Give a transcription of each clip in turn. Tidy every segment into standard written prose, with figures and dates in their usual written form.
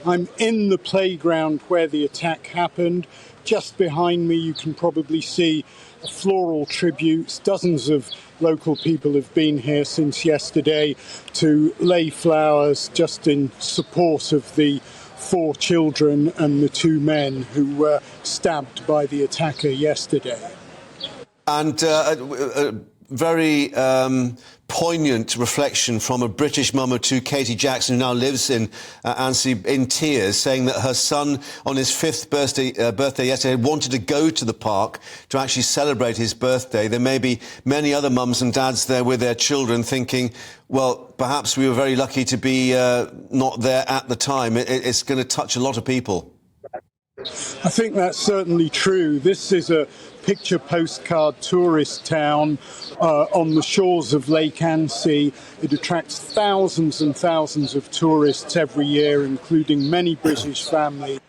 I'm in the playground where the attack happened. Just behind me, you can probably see floral tributes. Dozens of local people have been here since yesterday to lay flowers just in support of the 4 children and the 2 men who were stabbed by the attacker yesterday. And very poignant reflection from a British mum or two, Katie Jackson, who now lives in Annecy, in tears, saying that her son, on his 5th birthday yesterday, wanted to go to the park to actually celebrate his birthday. There may be many other mums and dads there with their children thinking, well, perhaps we were very lucky to be not there at the time. It's going to touch a lot of people. I think that's certainly true. This is a picture postcard tourist town on the shores of Lake Annecy. It attracts thousands and thousands of tourists every year, including many British families.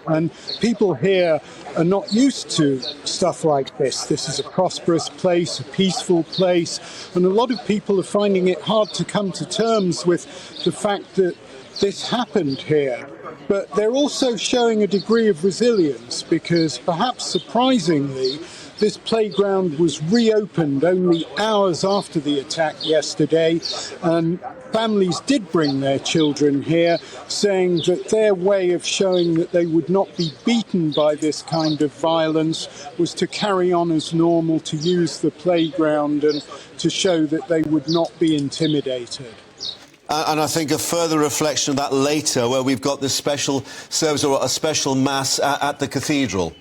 And people here are not used to stuff like this. This is a prosperous place, a peaceful place, and a lot of people are finding it hard to come to terms with the fact that this happened here. But they're also showing a degree of resilience because, perhaps surprisingly, this playground was reopened only hours after the attack yesterday, and families did bring their children here, saying that their way of showing that they would not be beaten by this kind of violence was to carry on as normal, to use the playground and to show that they would not be intimidated. And I think a further reflection of that later, where we've got this special service or a special mass at the cathedral.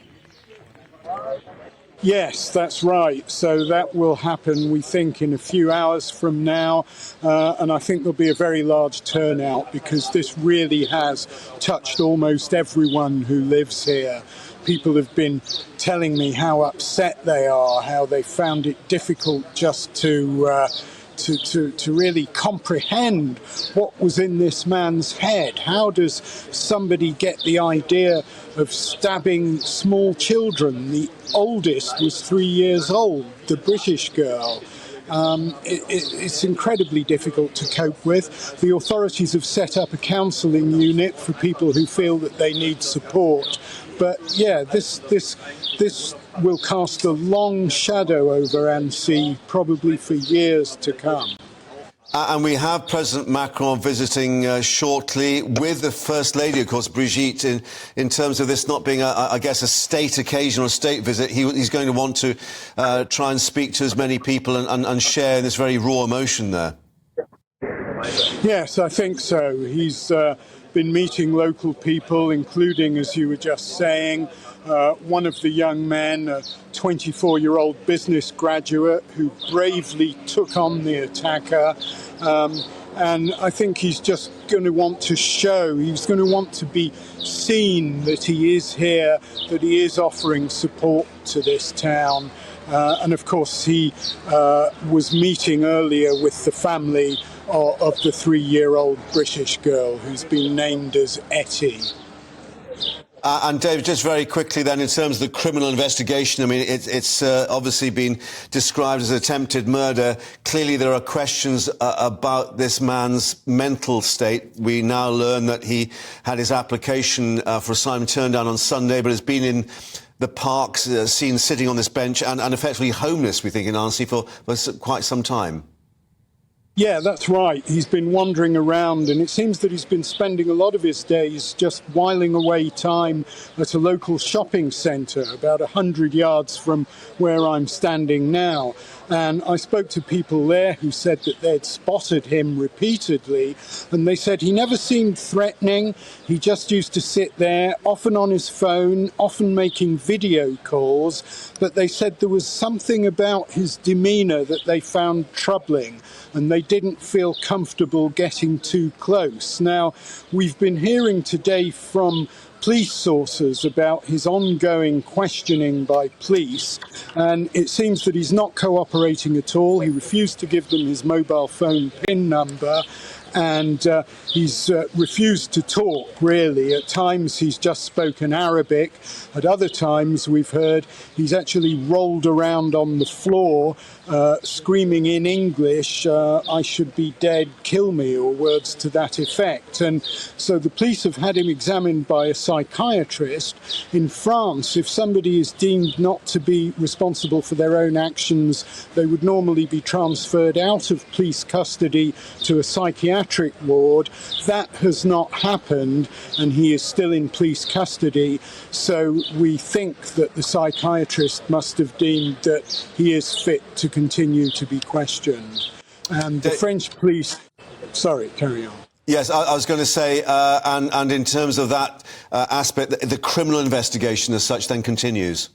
Yes, that's right. So that will happen, we think, in a few hours from now. And I think there'll be a very large turnout because this really has touched almost everyone who lives here. People have been telling me how upset they are, how they found it difficult just to really comprehend what was in this man's head. How does somebody get the idea of stabbing small children? The oldest was 3 years old, the British girl. It's incredibly difficult to cope with. The authorities have set up a counselling unit for people who feel that they need support. But yeah, this will cast a long shadow over Annecy, probably for years to come. And we have President Macron visiting shortly with the First Lady, of course, Brigitte, in terms of this not being, I guess, a state occasion or a state visit. He's going to want to try and speak to as many people and share this very raw emotion there. Yes, I think so. He's been meeting local people, including, as you were just saying, one of the young men, a 24-year-old business graduate who bravely took on the attacker. And I think he's just going to want to show, he's going to want to be seen that he is here, that he is offering support to this town. And of course, he was meeting earlier with the family of the 3-year-old British girl who's been named as Etty. And David, just very quickly then, in terms of the criminal investigation, I mean, it's obviously been described as attempted murder. Clearly there are questions about this man's mental state. We now learn that he had his application for asylum turned down on Sunday, but has been in the parks, seen sitting on this bench and effectively homeless, we think, in Annecy for quite some time. Yeah, that's right. He's been wandering around, and it seems that he's been spending a lot of his days just whiling away time at a local shopping centre about 100 yards from where I'm standing now. And I spoke to people there who said that they'd spotted him repeatedly, and they said he never seemed threatening. He just used to sit there, often on his phone, often making video calls, but they said there was something about his demeanour that they found troubling, and they didn't feel comfortable getting too close. Now, we've been hearing today from police sources about his ongoing questioning by police, and it seems that he's not cooperating at all. He refused to give them his mobile phone PIN number, and he's refused to talk, really. At times he's just spoken Arabic. At other times we've heard he's actually rolled around on the floor screaming in English, "I should be dead, kill me," or words to that effect. And so the police have had him examined by a psychiatrist. In France, if somebody is deemed not to be responsible for their own actions, they would normally be transferred out of police custody to a psychiatric ward. That has not happened, and he is still in police custody. So we think that the psychiatrist must have deemed that he is fit to continue to be questioned. And the French police... Sorry, carry on. Yes, I was going to say, and in terms of that aspect, the criminal investigation as such then continues.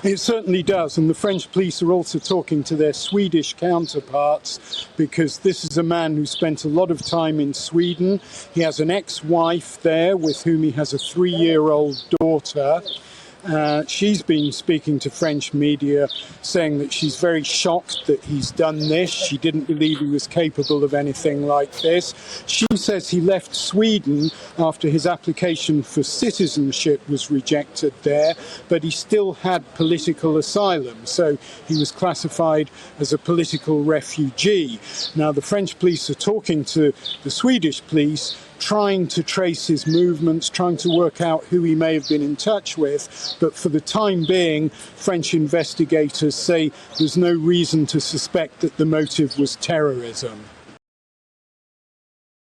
It certainly does, and the French police are also talking to their Swedish counterparts, because this is a man who spent a lot of time in Sweden. He has an ex-wife there with whom he has a 3-year-old daughter. She's been speaking to French media, saying that she's very shocked that he's done this. She didn't believe he was capable of anything like this. She says he left Sweden after his application for citizenship was rejected there, but he still had political asylum, so he was classified as a political refugee. Now, the French police are talking to the Swedish police, trying to trace his movements, trying to work out who he may have been in touch with. But for the time being, French investigators say there's no reason to suspect that the motive was terrorism.